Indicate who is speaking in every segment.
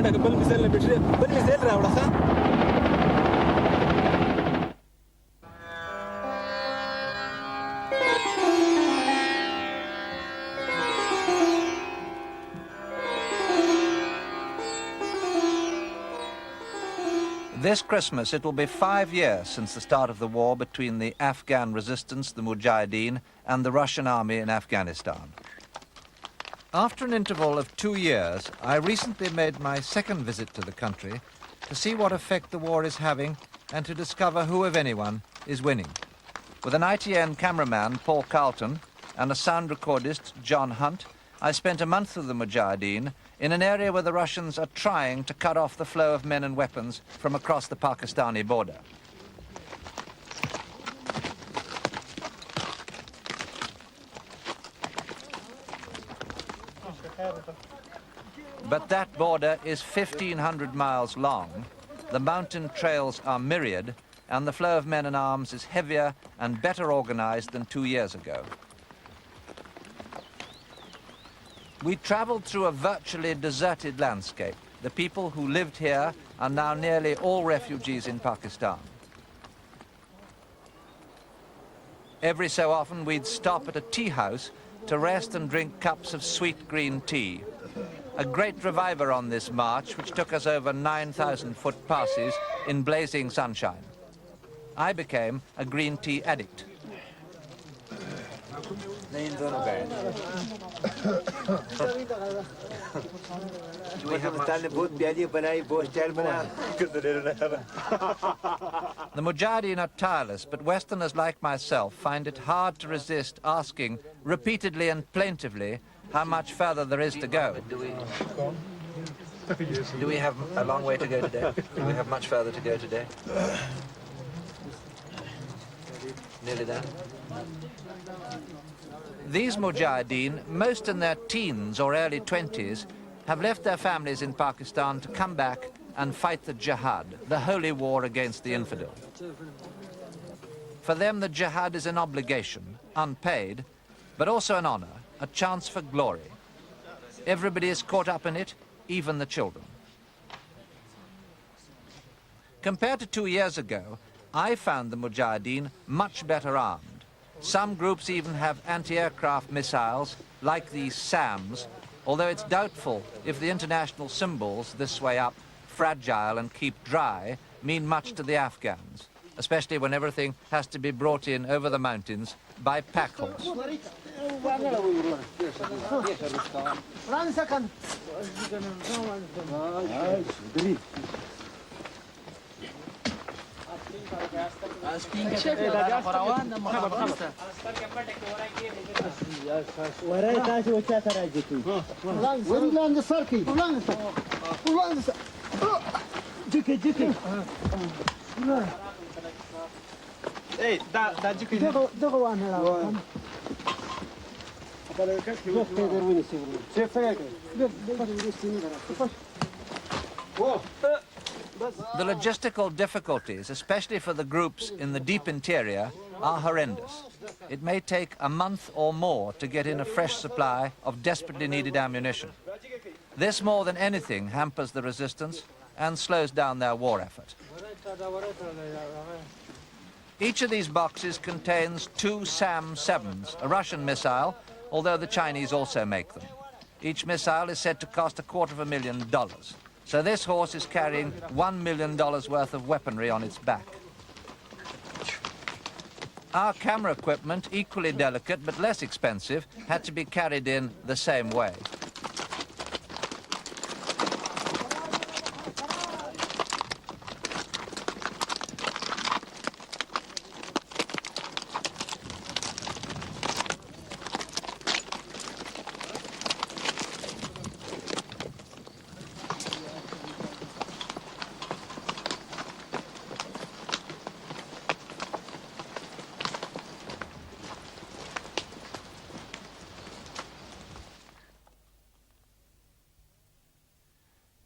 Speaker 1: This Christmas, it will be 5 years since the start of the war between the Afghan resistance, the Mujahideen, and the Russian army in Afghanistan. After an interval of 2 years, I recently made my second visit to the country to see what effect the war is having and to discover who, if anyone, is winning. With an ITN cameraman, Paul Carlton, and a sound recordist, John Hunt, I spent a month with the Mujahideen in an area where the Russians are trying to cut off the flow of men and weapons from across the Pakistani border. But that border is 1,500 miles long, the mountain trails are myriad, and the flow of men and arms is heavier and better organized than 2 years ago. We traveled through a virtually deserted landscape. The people who lived here are now nearly all refugees in Pakistan. Every so often we'd stop at a tea house to rest and drink cups of sweet green tea. A great reviver on this march, which took us over 9,000-foot passes in blazing sunshine. I became a green tea addict. The Mujahideen are tireless, but Westerners like myself find it hard to resist asking repeatedly and plaintively how much further there is to go. Do we have a long way to go today? Do we have much further to go today? Nearly there. These Mujahideen, most in their teens or early 20s, have left their families in Pakistan to come back and fight the jihad, the holy war against the infidel. For them, the jihad is an obligation, unpaid, but also an honor, a chance for glory. Everybody is caught up in it, even the children. Compared to 2 years ago, I found the Mujahideen much better armed. Some groups even have anti-aircraft missiles, like these SAMs, although it's doubtful if the international symbols this way up, fragile and keep dry, mean much to the Afghans, especially when everything has to be brought in over the mountains by pack horse. The logistical difficulties, especially for the groups in the deep interior, are horrendous. It may take a month or more to get in a fresh supply of desperately needed ammunition. This, more than anything, hampers the resistance and slows down their war effort. Each of these boxes contains 2 SAM-7s, a Russian missile, although the Chinese also make them. Each missile is said to cost $250,000. So this horse is carrying $1 million worth of weaponry on its back. Our camera equipment, equally delicate but less expensive, had to be carried in the same way.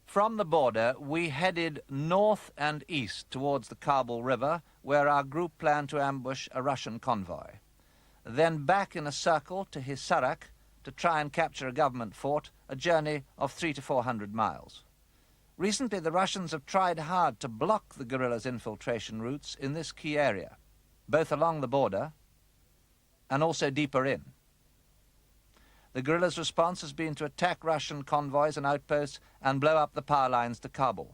Speaker 1: From the border, we headed north and east towards the Kabul River, where our group planned to ambush a Russian convoy. Then back in a circle to Hisarak to try and capture a government fort, a journey of 300 to 400 miles. Recently, the Russians have tried hard to block the guerrillas' infiltration routes in this key area, both along the border and also deeper in. The guerrillas' response has been to attack Russian convoys and outposts and blow up the power lines to Kabul.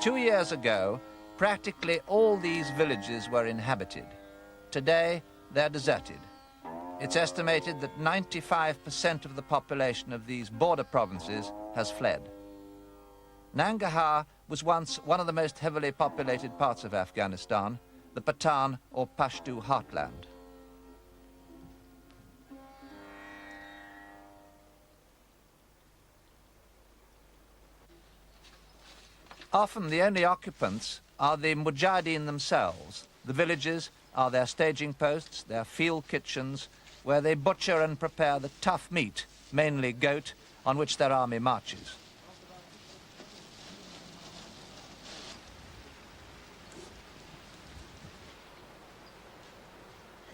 Speaker 1: Two years ago, practically all these villages were inhabited. Today, they're deserted. It's estimated that 95% of the population of these border provinces has fled. Nangarhar was once one of the most heavily populated parts of Afghanistan, the Pathan or Pashto heartland. Often the only occupants are the Mujahideen themselves. The villages are their staging posts, their field kitchens, where they butcher and prepare the tough meat, mainly goat, on which their army marches.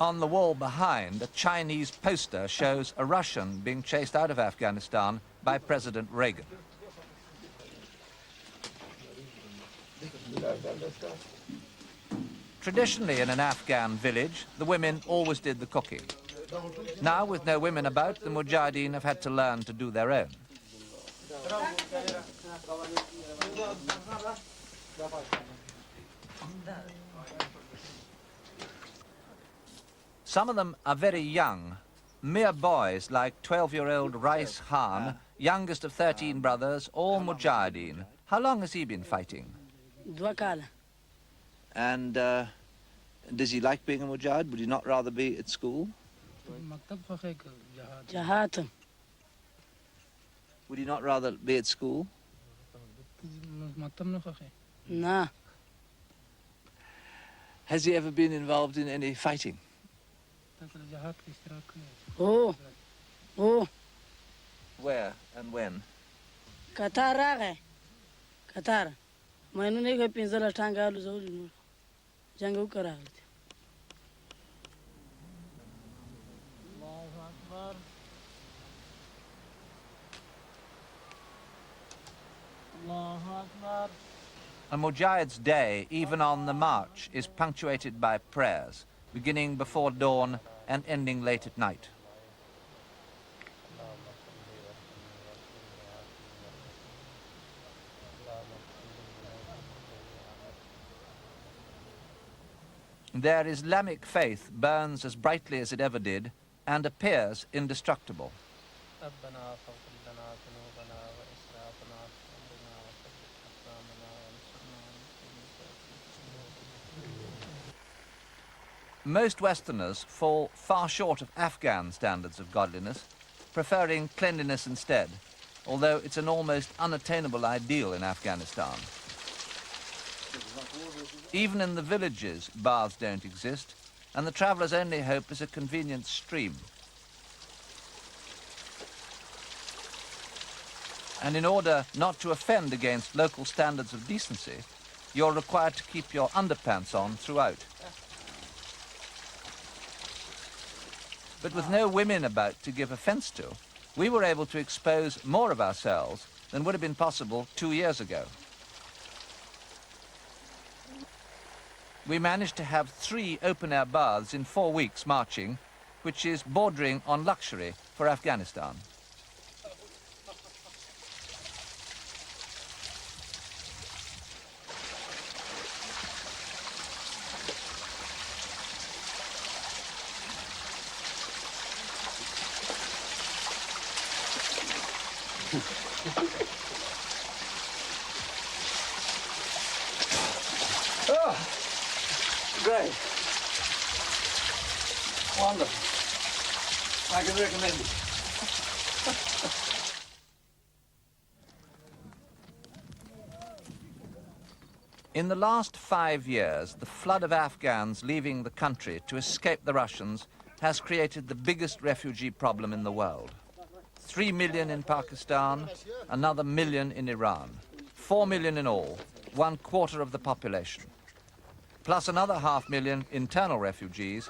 Speaker 1: On the wall behind, a Chinese poster shows a Russian being chased out of Afghanistan by President Reagan. Traditionally, in an Afghan village, the women always did the cooking. Now, with no women about, the Mujahideen have had to learn to do their own. Some of them are very young, mere boys like 12-year-old Rais Khan, youngest of 13 brothers, all Mujahideen. How long has he been fighting? And does he like being a Mujahid? Would he not rather be at school? Would he not rather be at school?
Speaker 2: No.
Speaker 1: Has he ever been involved in any fighting?
Speaker 2: Oh.
Speaker 1: Where and when?
Speaker 2: Qatar. Qatar. Mainu ne ga pinzala tanga lu zaulu. Janga ukara. A Mujahid's day, even on the march, is punctuated by prayers, beginning before dawn and ending late at night. Their Islamic faith burns as brightly as it ever did and appears indestructible. Most Westerners fall far short of Afghan standards of godliness, preferring cleanliness instead, although it's an almost unattainable ideal in Afghanistan. Even in the villages, baths don't exist, and the traveller's only hope is a convenient stream. And in order not to offend against local standards of decency, you're required to keep your underpants on throughout. But with no women about to give offence to, we were able to expose more of ourselves than would have been possible 2 years ago. We managed to have 3 open-air baths in 4 weeks marching, which is bordering on luxury for Afghanistan. Oh, great. Wonderful. I can recommend it. In the last 5 years, the flood of Afghans leaving the country to escape the Russians has created the biggest refugee problem in the world. 3 million in Pakistan, another million in Iran. 4 million in all, 1/4 of the population.
Speaker 1: plus another 500,000 internal refugees,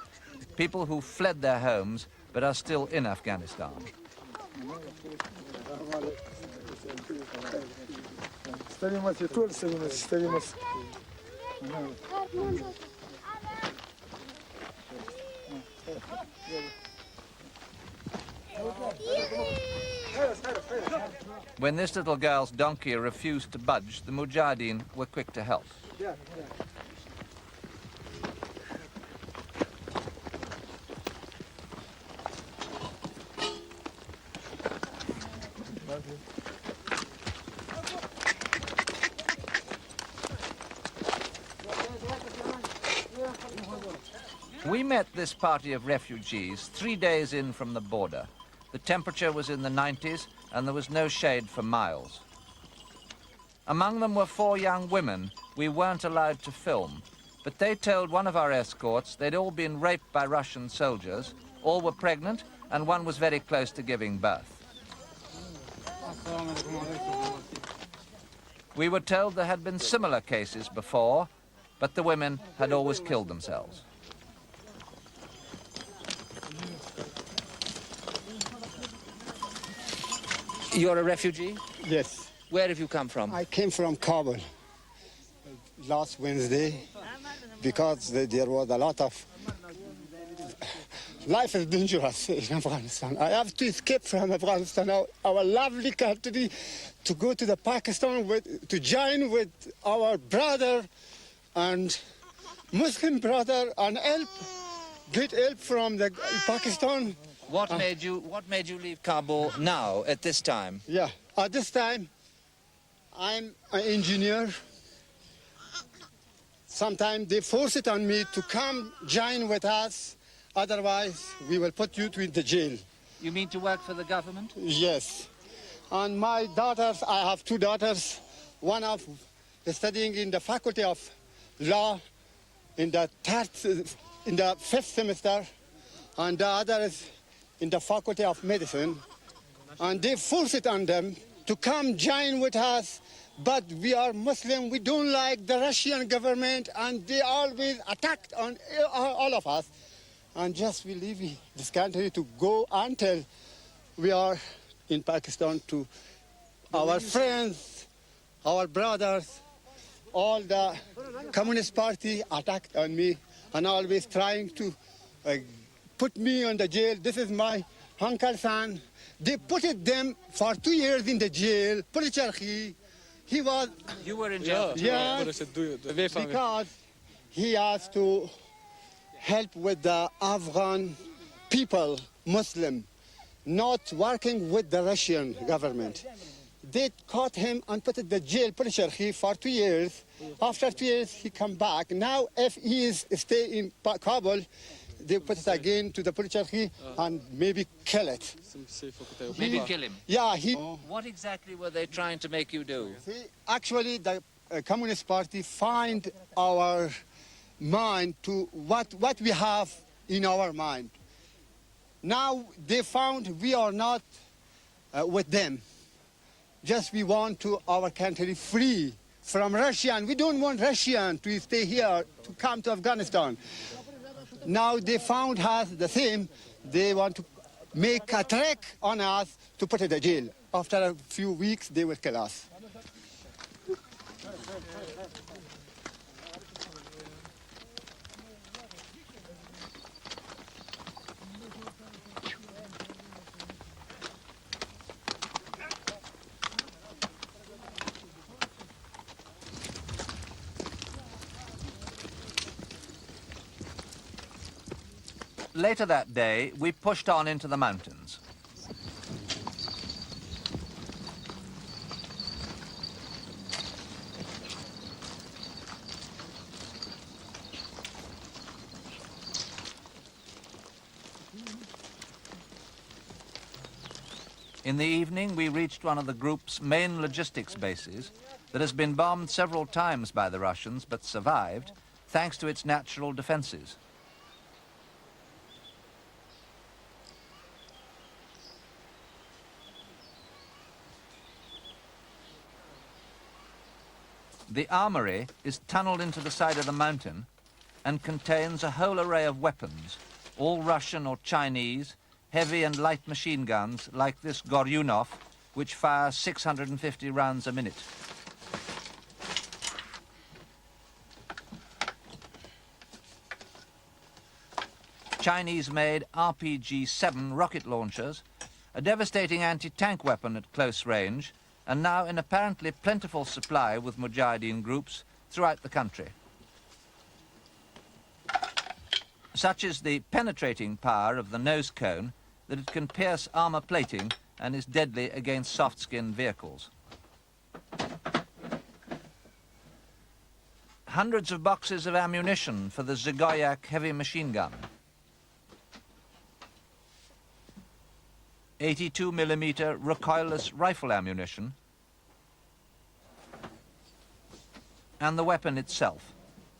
Speaker 1: people who fled their homes but are still in Afghanistan. When this little girl's donkey refused to budge, the Mujahideen were quick to help. We met this party of refugees 3 days in from the border. The temperature was in the 90s and there was no shade for miles. Among them were 4 young women we weren't allowed to film, but they told one of our escorts they'd all been raped by Russian soldiers, all were pregnant, and one was very close to giving birth. We were told there had been similar cases before, but the women had always killed themselves. You're a refugee?
Speaker 3: Yes.
Speaker 1: Where have you come from?
Speaker 3: I came from Kabul last Wednesday because there was a lot of... Life is dangerous in Afghanistan. I have to escape from Afghanistan, our lovely country, to go to the Pakistan, to join with our brother and Muslim brother and get help from the Pakistan.
Speaker 1: What made you leave Kabul now, at this time?
Speaker 3: Yeah, at this time, I'm an engineer. Sometimes they force it on me to come join with us, otherwise we will put you in the jail.
Speaker 1: You mean to work for the government?
Speaker 3: Yes. And my daughters, I have 2 daughters. One of studying in the Faculty of Law in the 5th semester, and the other is in the Faculty of Medicine, and they force it on them to come join with us, but we are Muslim, we don't like the Russian government, and they always attacked on all of us, and just we leave this country to go until we are in Pakistan to our friends, our brothers, all the Communist Party attacked on me, and always trying to put me in the jail. This is my uncle's son. They put them for 2 years in the jail. He was...
Speaker 1: You were in jail?
Speaker 3: Yeah, because he has to help with the Afghan people, Muslim, not working with the Russian government. They caught him and put in the jail for 2 years. After 2 years, he come back. Now, if he is stay in Kabul, they put it again to the Polichari and maybe kill it.
Speaker 1: Maybe kill him?
Speaker 3: Yeah.
Speaker 1: What exactly were they trying to make you do?
Speaker 3: Actually, the Communist Party find our mind to what we have in our mind. Now they found we are not with them. Just we want to our country free from Russian. We don't want Russian to stay here, to come to Afghanistan. Now they found us the same. They want to make a trick on us to put in the jail. After a few weeks, they will kill us.
Speaker 1: Later that day, we pushed on into the mountains. In the evening, we reached one of the group's main logistics bases that has been bombed several times by the Russians, but survived, thanks to its natural defenses. The armory is tunneled into the side of the mountain and contains a whole array of weapons, all Russian or Chinese, heavy and light machine guns like this Goryunov, which fires 650 rounds a minute. Chinese-made RPG-7 rocket launchers, a devastating anti-tank weapon at close range, and now in apparently plentiful supply with Mujahideen groups throughout the country. Such is the penetrating power of the nose cone that it can pierce armor plating and is deadly against soft-skinned vehicles. Hundreds of boxes of ammunition for the Zgoyak heavy machine gun. 82mm recoilless rifle ammunition, and the weapon itself,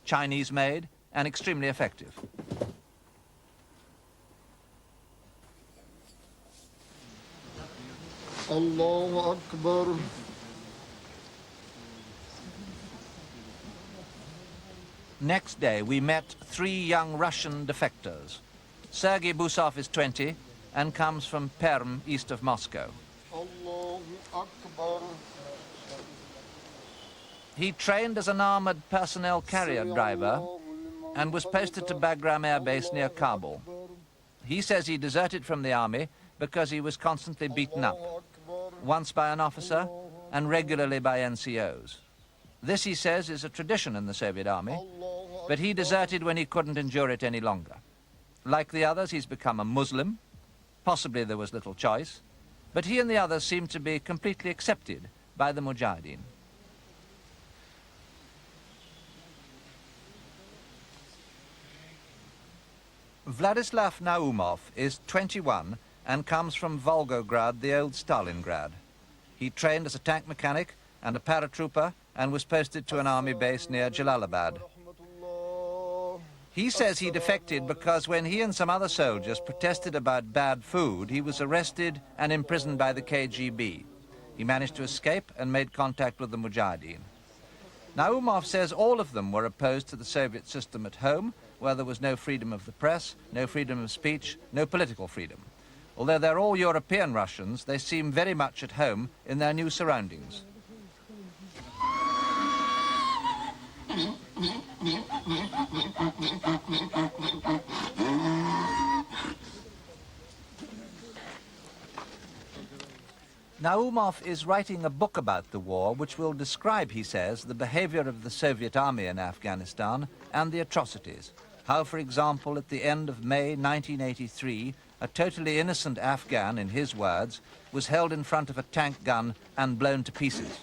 Speaker 1: Chinese-made and extremely effective.
Speaker 3: Allahu Akbar.
Speaker 1: Next day, we met 3 young Russian defectors. Sergei Busov is 20 and comes from Perm, east of Moscow.
Speaker 3: Allahu Akbar.
Speaker 1: He trained as an armored personnel carrier driver and was posted to Bagram Air Base near Kabul. He says he deserted from the army because he was constantly beaten up, once by an officer and regularly by NCOs. This, he says, is a tradition in the Soviet army, but he deserted when he couldn't endure it any longer. Like the others, he's become a Muslim. Possibly there was little choice, but he and the others seem to be completely accepted by the Mujahideen. Vladislav Naumov is 21 and comes from Volgograd, the old Stalingrad. He trained as a tank mechanic and a paratrooper and was posted to an army base near Jalalabad. He says he defected because when he and some other soldiers protested about bad food, he was arrested and imprisoned by the KGB. He managed to escape and made contact with the Mujahideen. Naumov says all of them were opposed to the Soviet system at home, where there was no freedom of the press, no freedom of speech, no political freedom. Although they're all European Russians, they seem very much at home in their new surroundings. Naumov is writing a book about the war which will describe, he says, the behavior of the Soviet army in Afghanistan and the atrocities. How, for example, at the end of May 1983, a totally innocent Afghan, in his words, was held in front of a tank gun and blown to pieces.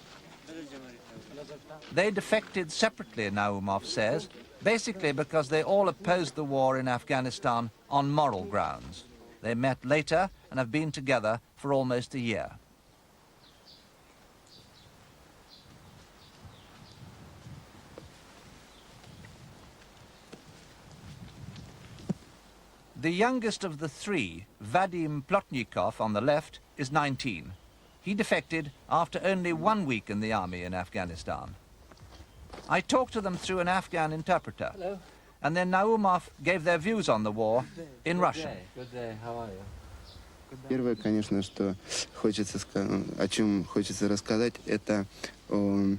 Speaker 1: They defected separately, Naumov says, basically because they all opposed the war in Afghanistan on moral grounds. They met later and have been together for almost a year. The youngest of the 3, Vadim Plotnikov on the left, is 19. He defected after only 1 week in the army in Afghanistan. I talked to them through an Afghan interpreter.
Speaker 4: Hello.
Speaker 1: And then Naumov gave their views on the war in Russian.
Speaker 4: Good day. How are you?
Speaker 5: Первое, конечно, что хочется, о чем хочется рассказать, это о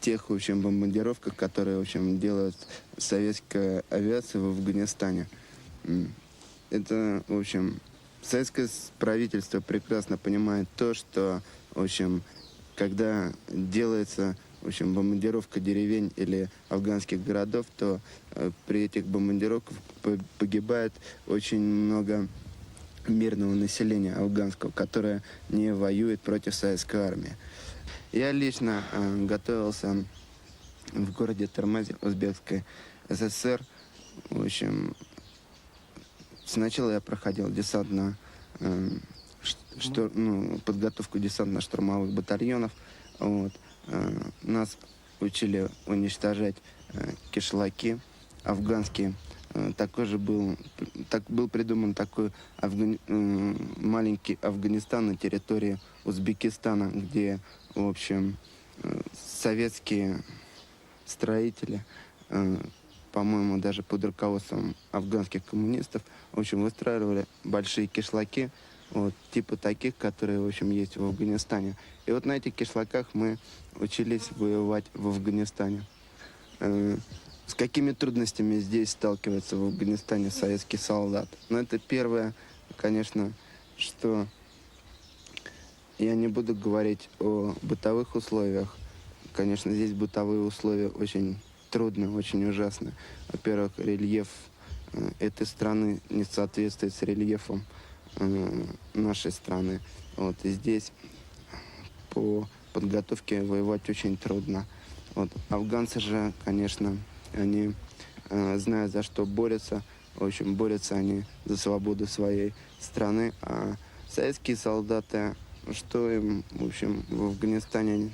Speaker 5: тех, в общем, бомбардировках, которые, в общем, делает советская авиация в Афганистане. Это, в общем, советское правительство прекрасно понимает то, что, в общем, когда делается, в общем, бомбардировка деревень или афганских городов, то при этих бомбардировках погибает очень много мирного населения афганского, которое не воюет против советской армии. Я лично готовился в городе Тормазе, Узбекской ССР. В общем, сначала я проходил подготовку десантно-штурмовых батальонов. Вот. Нас учили уничтожать кишлаки афганские. Был придуман такой маленький Афганистан на территории Узбекистана, где, в общем, советские строители по-моему, даже под руководством афганских коммунистов, в общем, выстраивали большие кишлаки, вот, типа таких, которые, в общем, есть в Афганистане. И вот на этих кишлаках мы учились воевать в Афганистане. С какими трудностями здесь сталкивается в Афганистане советский солдат? Ну, это первое, конечно, что я не буду говорить о бытовых условиях. Конечно, здесь бытовые условия очень трудные, очень ужасные. Во-первых, рельеф этой страны не соответствует с рельефом нашей страны. Вот, и здесь по подготовке воевать очень трудно. Вот. Афганцы же, конечно, они знают, за что борются. В общем, борются они за свободу своей страны. А советские солдаты, что им, в общем, в Афганистане,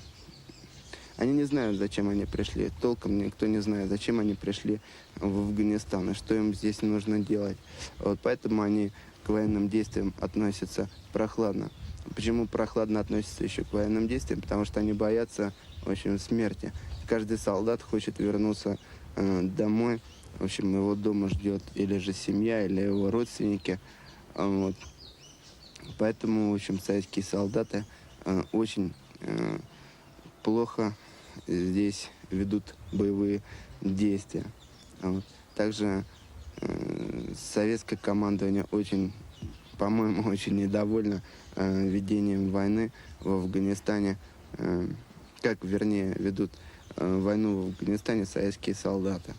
Speaker 5: они не знают, зачем они пришли. Толком никто не знает, зачем они пришли в Афганистан и что им здесь нужно делать. Вот поэтому они к военным действиям относятся прохладно. Почему прохладно относятся еще к военным действиям? Потому что они боятся, в общем, смерти. Каждый солдат хочет вернуться домой. В общем, его дома ждет или же семья, или его родственники. Вот. Поэтому, в общем, советские солдаты очень плохо здесь ведут боевые действия. Вот. Также советское командование очень, по-моему, очень недовольно ведением войны в Афганистане. Как, вернее, ведут войну в Афганистане советские солдаты.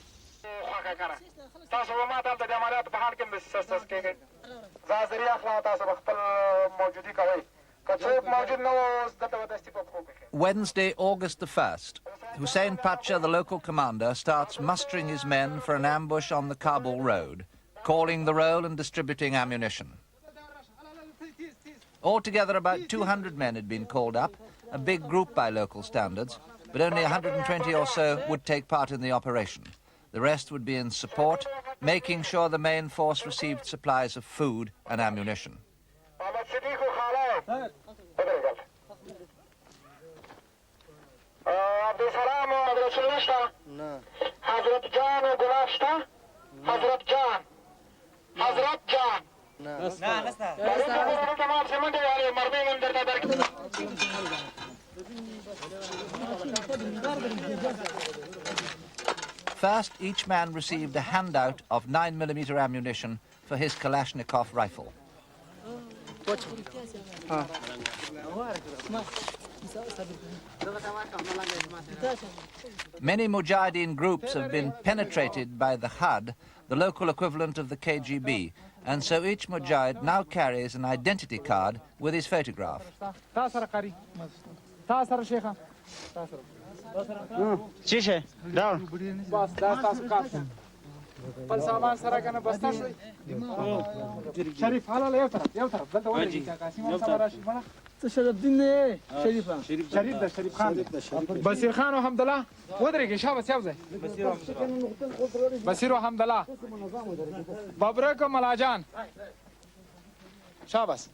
Speaker 1: Wednesday, August the 1st. Hussein Pacha, the local commander, starts mustering his men for an ambush on the Kabul road, calling the roll and distributing ammunition. Altogether, about 200 men had been called up, a big group by local standards, but only 120 or so would take part in the operation. The rest would be in support, making sure the main force received supplies of food and ammunition. First, each man received a handout of 9mm ammunition for his Kalashnikov rifle. Many Mujahideen groups have been penetrated by the HUD, the local equivalent of the KGB, and so each Mujahid now carries an identity card with his photograph.
Speaker 6: بصیر خان و حمدالله ودرېږي شاباس یو ځای بصیر و حمدالله ببرک و ملا جان شاباس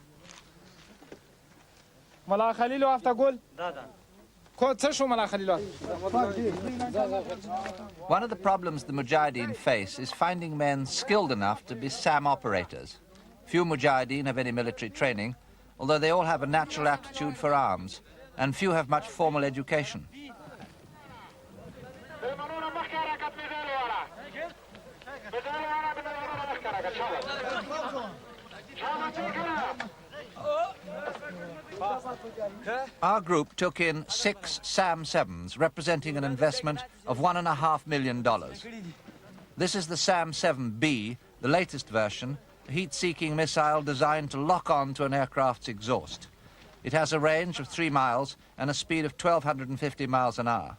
Speaker 6: ملا خلیل و افتگل څه شو ملا خلیل
Speaker 1: One of the problems the Mujahideen face is finding men skilled enough to be SAM operators. Few Mujahideen have any military training, although they all have a natural aptitude for arms, and few have much formal education. Our group took in 6 SAM-7s, representing an investment of $1.5 million. This is the SAM-7B, the latest version, a heat-seeking missile designed to lock on to an aircraft's exhaust. It has a range of 3 miles and a speed of 1,250 miles an hour.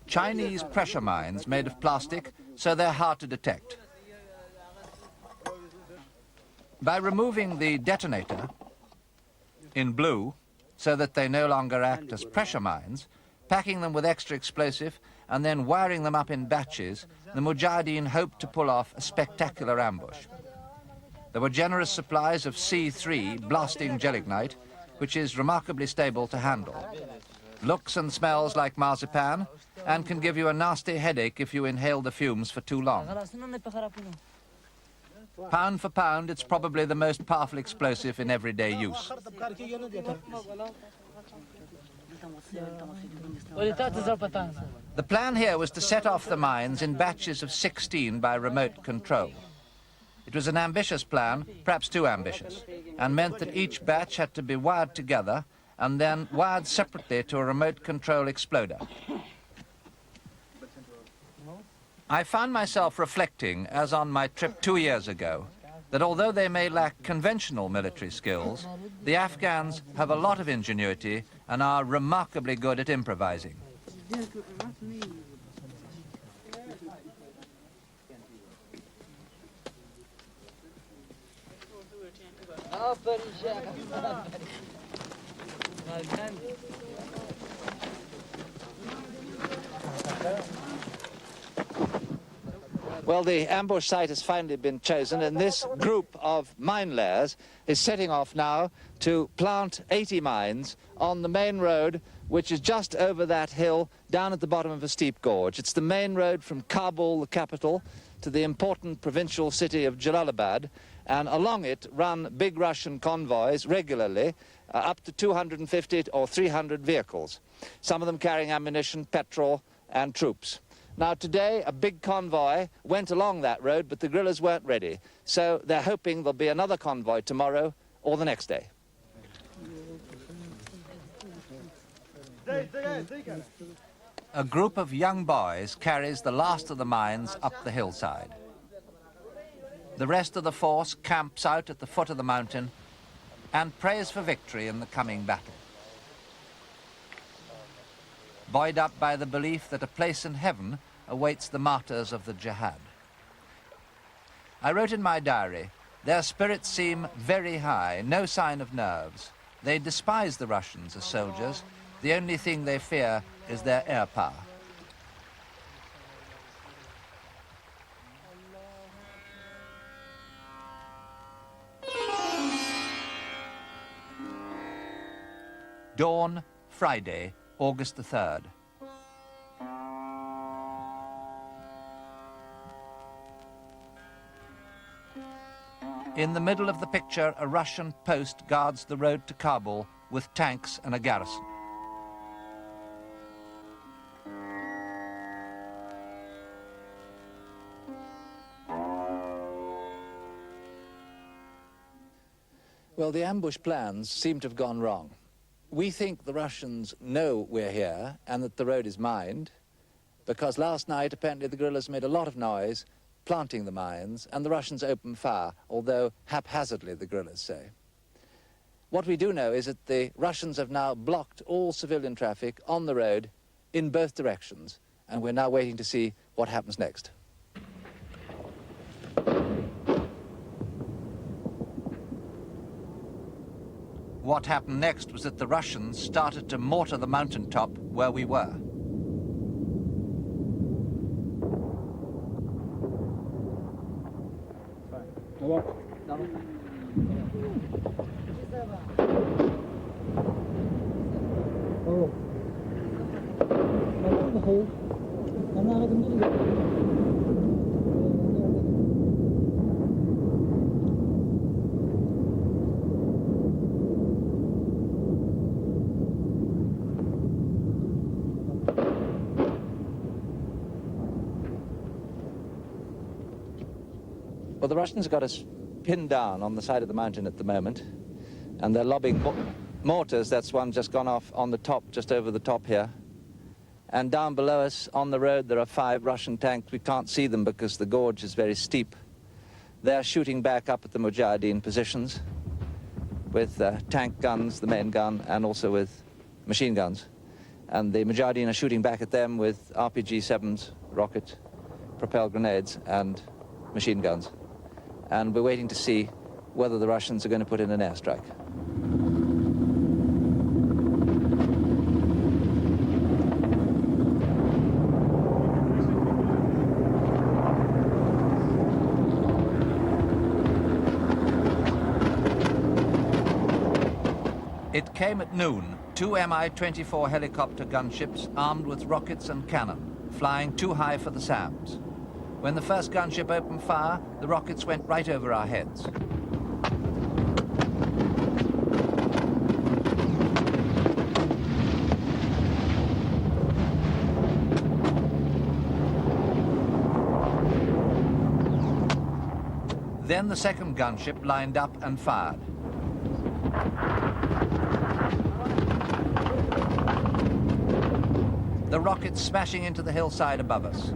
Speaker 1: Chinese pressure mines made of plastic, so they're hard to detect. By removing the detonator in blue, so that they no longer act as pressure mines, packing them with extra explosive,
Speaker 2: and then wiring them up in batches, the Mujahideen hoped to pull off a spectacular ambush. There were generous supplies of C3 blasting gelignite, which is remarkably stable to handle. Looks and smells like marzipan, and can give you a nasty headache if you inhale the fumes for too long. Pound for pound, it's probably the most powerful explosive in everyday use. The plan here was to set off the mines in batches of 16 by remote control. It was an ambitious plan, perhaps too ambitious, and meant that each batch had to be wired together and then wired separately to a remote control exploder. I found myself reflecting, as on my trip 2 years ago, that although they may lack conventional military skills, the Afghans have a lot of ingenuity and are remarkably good at improvising. Well, the ambush site has finally been chosen, and this group of mine layers is setting off now to plant 80 mines on the main road, which is just over that hill down at the bottom of a steep gorge. It's the main road from Kabul, the capital, to the important provincial city of Jalalabad, and along it run big Russian convoys regularly, up to 250 or 300 vehicles, some of them carrying ammunition, petrol, and troops. Now, today, a big convoy went along that road, but the guerrillas weren't ready. So they're hoping there'll be another convoy tomorrow or the next day. A group of young boys carries the last of the mines up the hillside. The rest of the force camps out at the foot of the mountain and prays for victory in the coming battle. Buoyed up by the belief that a place in heaven awaits the martyrs of the jihad. I wrote in my diary, their spirits seem very high, no sign of nerves. They despise the Russians as soldiers. The only thing they fear is their air power. Dawn, Friday, August the 3rd. In the middle of the picture, a Russian post guards the road to Kabul with tanks and a garrison. Well, the ambush plans seem to have gone wrong. We think the Russians know we're here and that the road is mined, because last night apparently the guerrillas made a lot of noise planting the mines, and the Russians opened fire, although haphazardly, the guerrillas say. What we do know is that the Russians have now blocked all civilian traffic on the road in both directions, and we're now waiting to see what happens next. What happened next was that the Russians started to mortar the mountaintop where we were. Well, the Russians have got us pinned down on the side of the mountain at the moment, and they're lobbing mortars. That's one just gone off on the top, just over the top here. And down below us on the road, there are 5 Russian tanks. We can't see them because the gorge is very steep. They're shooting back up at the Mujahideen positions with tank guns, the main gun, and also with machine guns. And the Mujahideen are shooting back at them with RPG-7s, rocket-propelled grenades, and machine guns. And we're waiting to see whether the Russians are going to put in an airstrike.
Speaker 1: It came at noon, 2 Mi-24 helicopter gunships armed with rockets and cannon, flying too high for the SAMs. When the first gunship opened fire, the rockets went right over our heads. Then the second gunship lined up and fired. The rockets smashing into the hillside above us.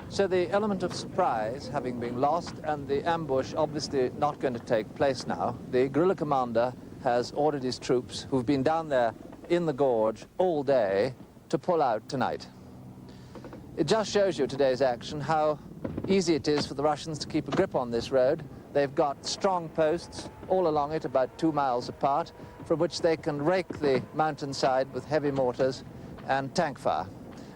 Speaker 1: So the element of surprise having been lost and the ambush obviously not going to take place now, the guerrilla commander has ordered his troops, who've been down there in the gorge all day, to pull out tonight. It just shows you today's action how easy it is for the Russians to keep a grip on this road. They've got strong posts all along it, about 2 miles apart, from which they can rake the mountainside with heavy mortars and tank fire.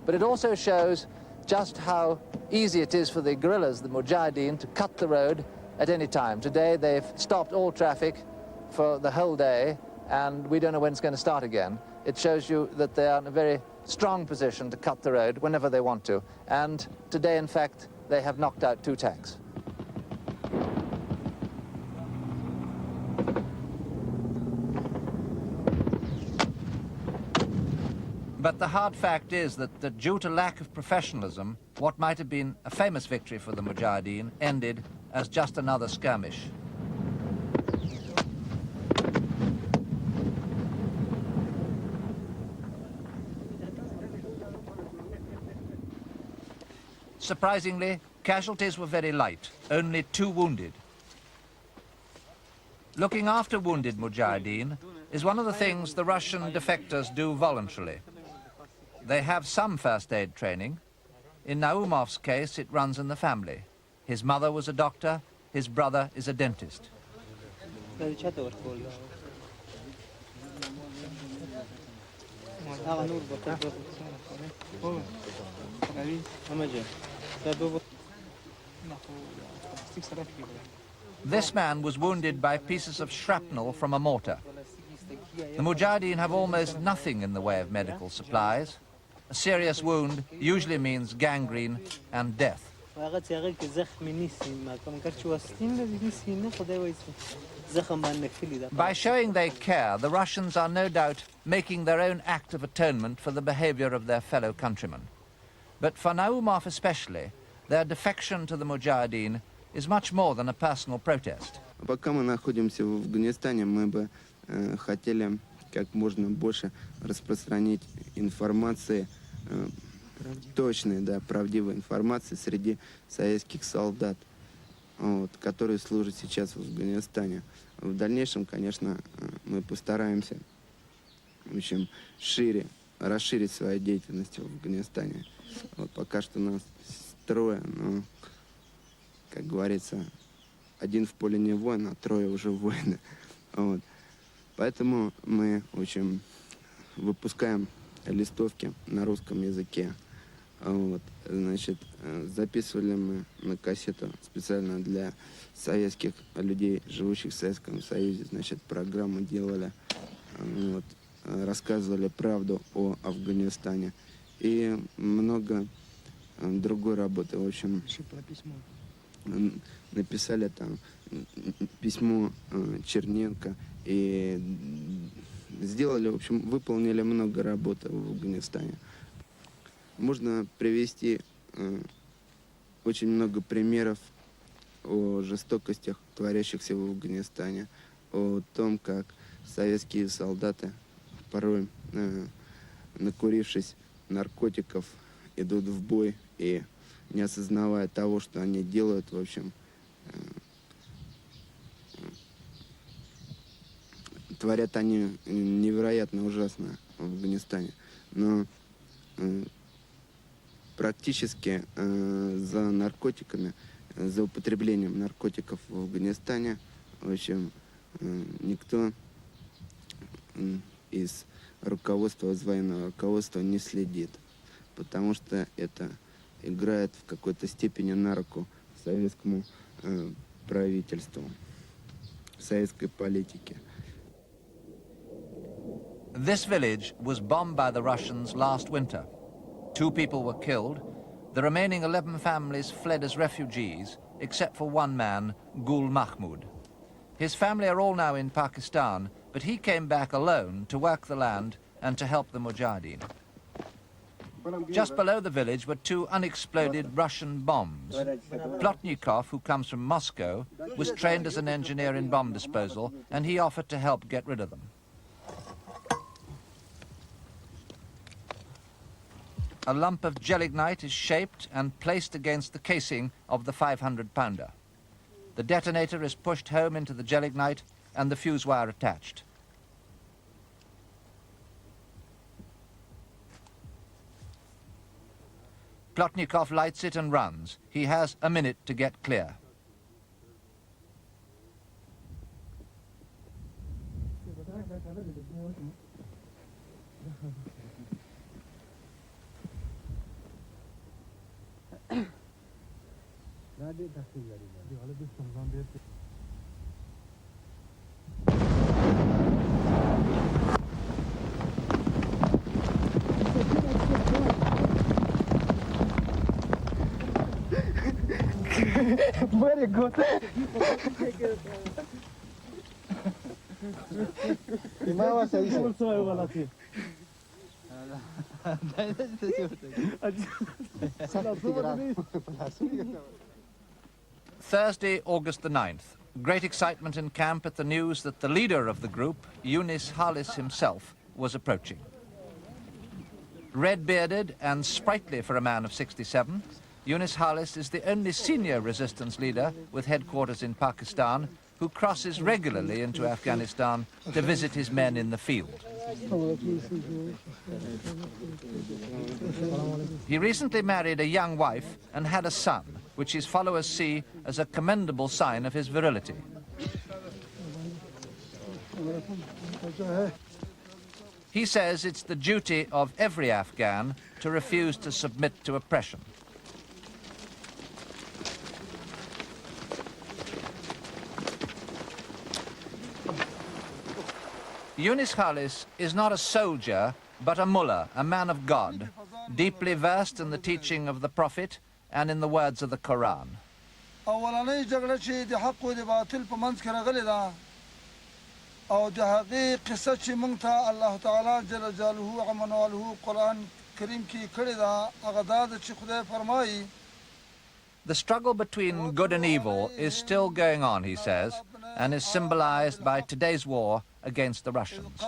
Speaker 1: But it also shows just how easy it is for the guerrillas, the Mujahideen, to cut the road at any time. Today they've stopped all traffic for the whole day, and we don't know when it's going to start again. It shows you that they are in a very strong position to cut the road whenever they want to. And today, in fact, they have knocked out 2 tanks. But the hard fact is that due to lack of professionalism, what might have been a famous victory for the Mujahideen ended as just another skirmish. Surprisingly, casualties were very light, only 2 wounded. Looking after wounded Mujahideen is one of the things the Russian defectors do voluntarily. They have some first aid training. In Naumov's case, it runs in the family. His mother was a doctor, his brother is a dentist. This man was wounded by pieces of shrapnel from a mortar. The Mujahideen have almost nothing in the way of medical supplies. A serious wound usually means gangrene and death. By showing they care, the Russians are no doubt making their own act of atonement for the behavior of their fellow countrymen. But for Naumov especially, their defection to the Mujahideen is much more than a personal protest.
Speaker 5: Пока мы находимся в Афганистане, мы бы хотели как можно больше распространить информации, точной, да, правдивой информации среди советских солдат, вот, которые служат сейчас в Афганистане. В дальнейшем, конечно, мы постараемся, в общем, расширить свою деятельность в Афганистане. Вот, пока что нас 3, но, как говорится, 1 в поле не воин, а 3 уже воины. Вот. Поэтому мы, в общем, выпускаем листовки на русском языке. Вот. Значит, записывали мы на кассету специально для советских людей, живущих в Советском Союзе. Значит, программу делали, вот, рассказывали правду о Афганистане. И много другой работы. В общем, написали там письмо Черненко и сделали, в общем, выполнили много работы в Афганистане. Можно привести очень много примеров о жестокостях, творящихся в Афганистане, о том, как советские солдаты, порой накурившись наркотиков, идут в бой и, не осознавая того, что они делают, в общем, творят они невероятно ужасно в Афганистане. Но практически за наркотиками за употреблением наркотиков в Афганистане, в общем, никто из руководства, из военного руководства не следит, потому что это играет в какой-то степени на руку советскому правительству, советской политике.
Speaker 1: This village was bombed by the Russians last winter. 2 people were killed. The remaining 11 families fled as refugees, except for one man, Gul Mahmud. His family are all now in Pakistan, but he came back alone to work the land and to help the Mujahideen. Just below the village were 2 unexploded Russian bombs. Plotnikov, who comes from Moscow, was trained as an engineer in bomb disposal, and he offered to help get rid of them. A lump of gelignite is shaped and placed against the casing of the 500-pounder. The detonator is pushed home into the gelignite and the fuse wire attached. Plotnikov lights it and runs. He has a minute to get clear.
Speaker 6: Very good.
Speaker 1: Thursday, August the 9th. Great excitement in camp at the news that the leader of the group, Yunis Halis himself, was approaching. Red-bearded and sprightly for a man of 67, Yunis Halis is the only senior resistance leader with headquarters in Pakistan who crosses regularly into Afghanistan to visit his men in the field. He recently married a young wife and had a son, which his followers see as a commendable sign of his virility. He says it's the duty of every Afghan to refuse to submit to oppression. Yunis Halis is not a soldier, but a mullah, a man of God, deeply versed in the teaching of the Prophet and in the words of the Quran. The struggle between good and evil is still going on, he says, and is symbolized by today's war against the Russians.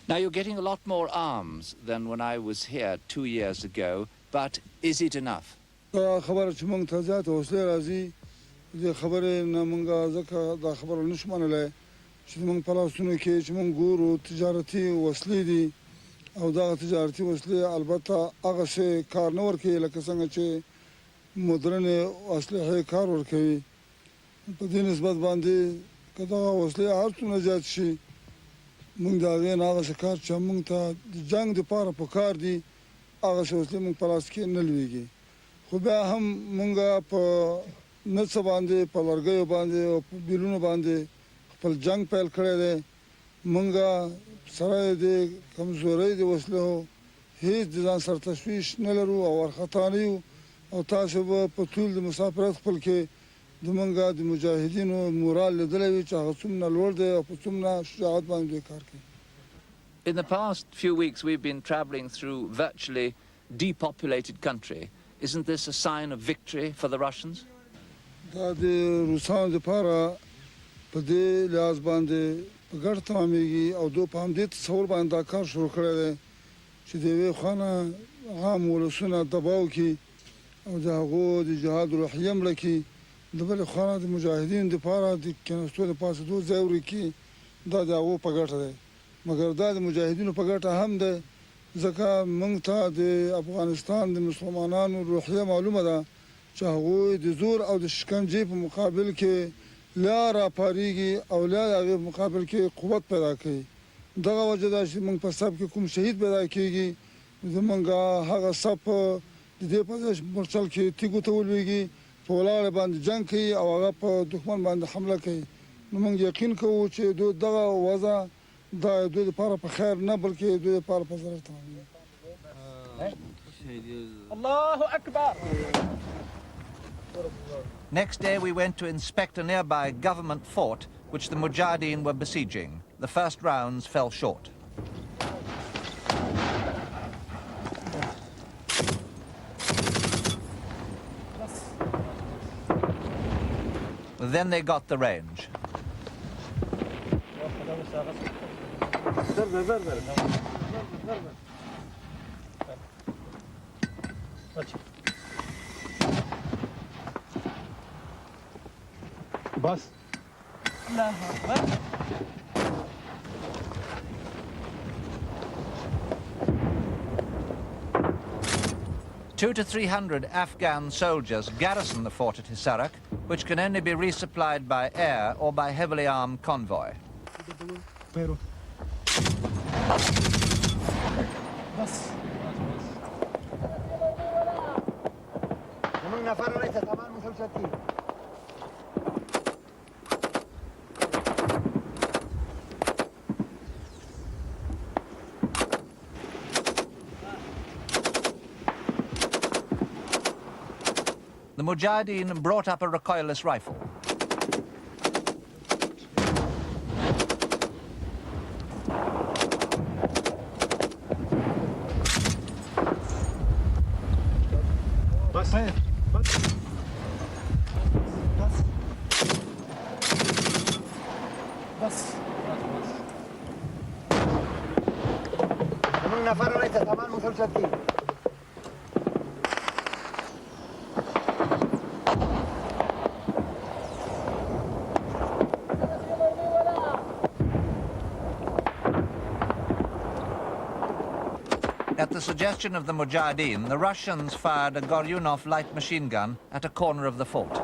Speaker 2: Now you're getting a lot more arms than when I was here 2 years ago, but is it enough?
Speaker 7: او دا تجارتي وسلې البته هغه شی کار نه ورکوي لکه څنګه چې مدرن اسلحه کار ورکوي په دې نسبت باندې که دغه وسلې هر څومره زیات شي موږ د هغې نه هغه څه کار چې موږ ته د جنګ دپاره په کار دي هغه څه وسلې موږ په لاس کې نه لویږي خو بیا هم موږ په نه څه باندې په لرګیو باندې او په بیلونو باندې خپل جنګ پیل کړی دی موږ سره د کمزورۍ د وسلو هیڅ د ځان سره تشویش نه لرو او وارخطا نه یو او تاسو به په ټول د مسافرت خپل کې د موږ د مجاهدینو مورال لیدلی وي چې هغه څومره لوړ دی او په څومره شجاعت باندې دوی کار کوي.
Speaker 2: In the past few weeks we've been traveling through virtually depopulated country. Isn't this a sign of victory for the Russians?
Speaker 7: دا د روسانو دپاره په دې لحاظ باندې په ګډ تمامېږي او دوی په همدې تصور باندې دا کار شروع کړی دی چې د یوې خوا نه عام ولسونه دباو کړي او د هغو د جهاد روحیه مړه کړي د بلې خوا نه د مجاهدینو دپاره د کېناستو د پاڅېدو ځای ورکړي دا د هغو په ګټه دی مګر دا د مجاهدینو په ګټه هم ده ځکه موږ ته د افغانستان د مسلمانانو روحیه معلومه ده چې هغوی د زور او د شکنجې په مقابل کې لا راپارېږي او لا د هغې په مقابل کې قوت پیدا کوي دغه وجه ده چې موږ په صف کې کوم شهید پیدا کېږي زموږ هغه صف د دې په ځای مرچل کې تیږو ته ولوېږي په ولاړه باندې جنګ کوي او هغه په دښمن باندې حمله کوي نو موږ یقین کوو چې دوی دغه وضع دا دوی لپاره په خیر نه بلکې دوی لپاره په ضرر تمامېږي
Speaker 6: الله اکبر.
Speaker 1: Next day we went to inspect a nearby government fort which the Mujahideen were besieging. The first rounds fell short. Then they got the range.
Speaker 6: بس
Speaker 1: 200 to 300 Afghan soldiers garrison the fort at Hisarak, which can only be resupplied by air or by heavily armed convoy. The Mujahideen brought up a recoilless rifle. At the suggestion of the Mujahideen, the Russians fired a Goryunov light machine gun at a corner of the fort.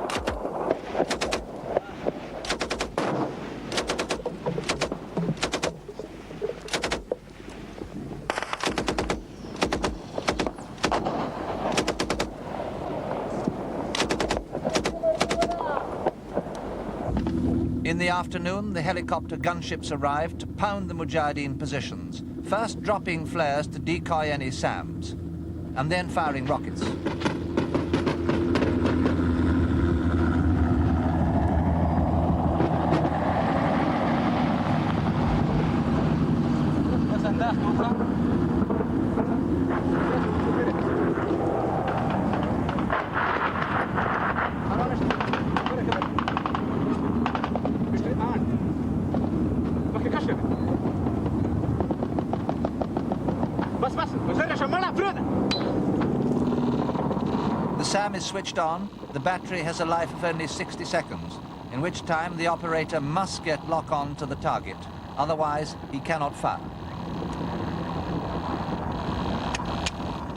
Speaker 1: In the afternoon, the helicopter gunships arrived to pound the Mujahideen positions, first dropping flares to decoy any SAMs, and then firing rockets. The SAM is switched on. The battery has a life of only 60 seconds, in which time the operator must get lock-on to the target. Otherwise, he cannot fire.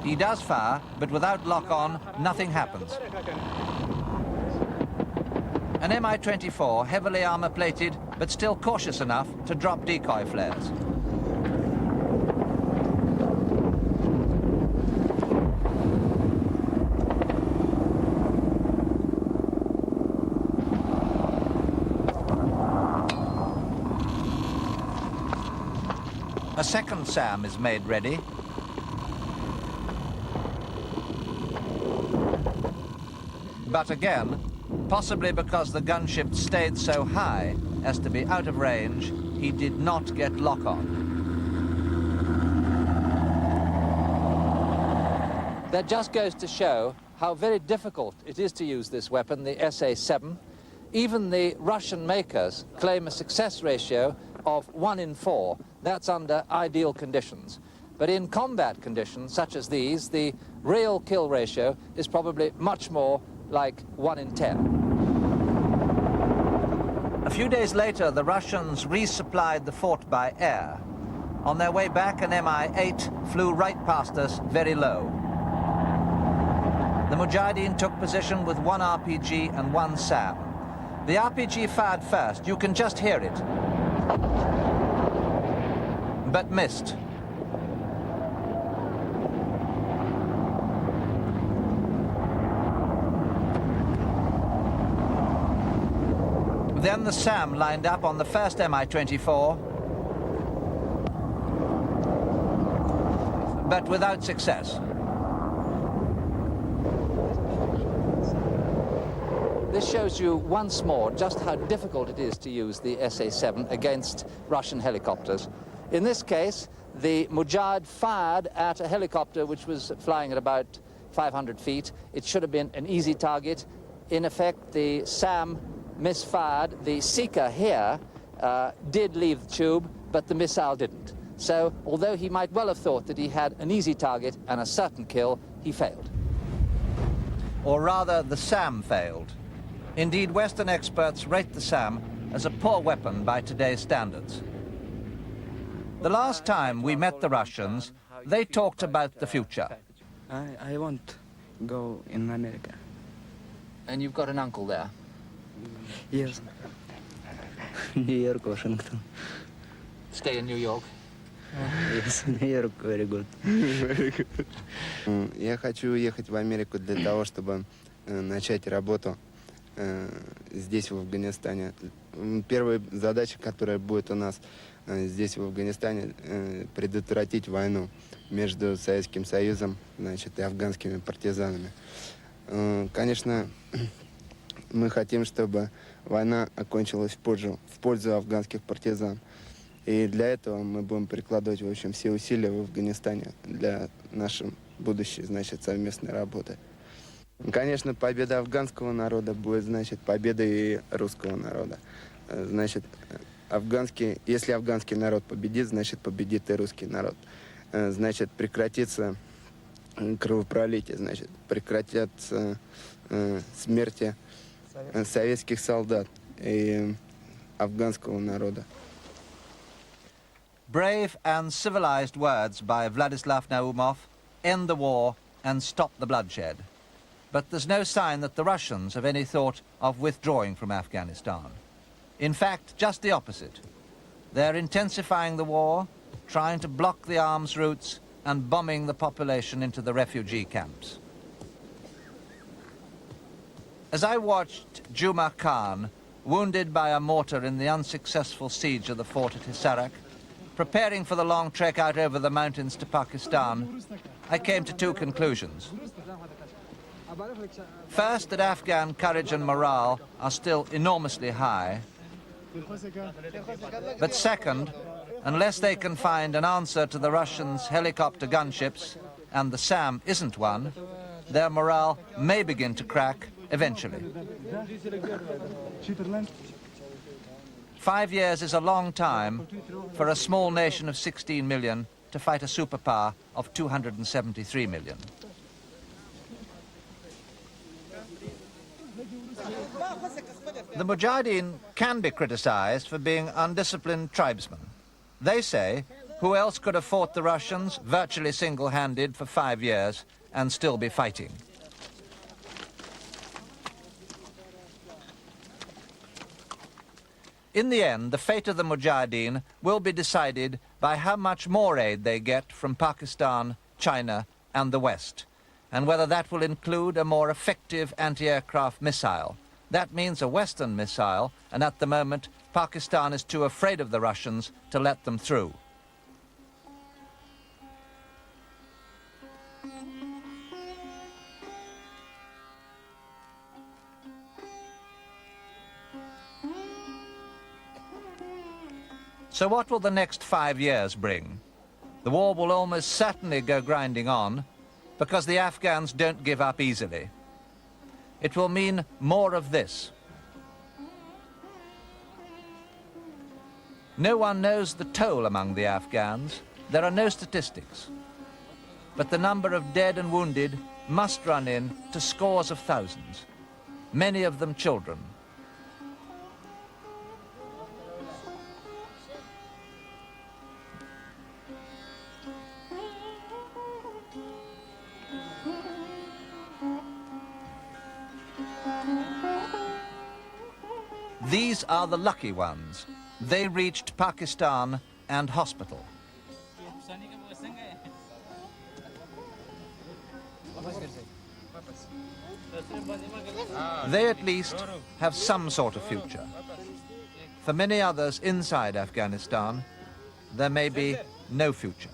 Speaker 1: He does fire, but without lock-on, nothing happens. An Mi-24, heavily armor-plated, but still cautious enough to drop decoy flares. A second SAM is made ready. But again, possibly because the gunship stayed so high as to be out of range, he did not get lock-on. That just goes to show how very difficult it is to use this weapon, the SA-7. Even the Russian makers claim a success ratio of 1 in 4. That's under ideal conditions. But in combat conditions such as these, the real kill ratio is probably much more like 1 in 10. A few days later, the Russians resupplied the fort by air. On their way back, an Mi-8 flew right past us, very low. The Mujahideen took position with one RPG and one SAM. The RPG fired first, you can just hear it, but missed. Then the SAM lined up on the first Mi-24, but without success. This shows you once more just how difficult it is to use the SA-7 against Russian helicopters. In this case, the Mujahid fired at a helicopter which was flying at about 500 feet. It should have been an easy target. In effect, the SAM misfired. The seeker here did leave the tube, but the missile didn't. So, although he might well have thought that he had an easy target and a certain kill, he failed. Or rather, the SAM failed. Indeed, Western experts rate the SAM as a poor weapon by today's standards. The last time we met the Russians, they talked about the future.
Speaker 5: I want to go in America.
Speaker 1: And you've got an uncle there?
Speaker 5: Yes. New York, Washington.
Speaker 1: Stay in New York?
Speaker 5: Yes, New York, very good. Я хочу уехать в Америку для того, чтобы начать работу здесь, в Афганистане. Первая задача, которая будет у нас здесь, в Афганистане, предотвратить войну между Советским Союзом, значит, и афганскими партизанами. Конечно, мы хотим, чтобы война окончилась в пользу афганских партизан. И для этого мы будем прикладывать, в общем, все усилия в Афганистане для нашей будущей, значит, совместной работы. Конечно, победа афганского народа будет, значит, победой и русского народа. Значит, если афганский народ победит, значит, победит и русский народ. Значит, прекратится кровопролитие, значит, прекратятся смерти советских солдат и афганского народа.
Speaker 1: Brave and civilized words by Vladislav Naumov end the war and stop the bloodshed. But there's no sign that the Russians have any thought of withdrawing from Afghanistan. In fact, just the opposite. They're intensifying the war, trying to block the arms routes and bombing the population into the refugee camps. As I watched Juma Khan, wounded by a mortar in the unsuccessful siege of the fort at Hisarak, preparing for the long trek out over the mountains to Pakistan, I came to two conclusions. First, that Afghan courage and morale are still enormously high. But second, unless they can find an answer to the Russians' helicopter gunships, and the SAM isn't one, their morale may begin to crack eventually. 5 years is a long time for a small nation of 16 million to fight a superpower of 273 million. The Mujahideen can be criticized for being undisciplined tribesmen. They say, who else could have fought the Russians virtually single-handed for 5 years and still be fighting? In the end, the fate of the Mujahideen will be decided by how much more aid they get from Pakistan, China, and the West, and whether that will include a more effective anti-aircraft missile. That means a Western missile, and at the moment, Pakistan is too afraid of the Russians to let them through. So what will the next 5 years bring? The war will almost certainly go grinding on, because the Afghans don't give up easily. It will mean more of this. No one knows the toll among the Afghans. There are no statistics. But the number of dead and wounded must run in to scores of thousands, many of them children. These are the lucky ones. They reached Pakistan and hospital. They at least have some sort of future. For many others inside Afghanistan, there may be no future.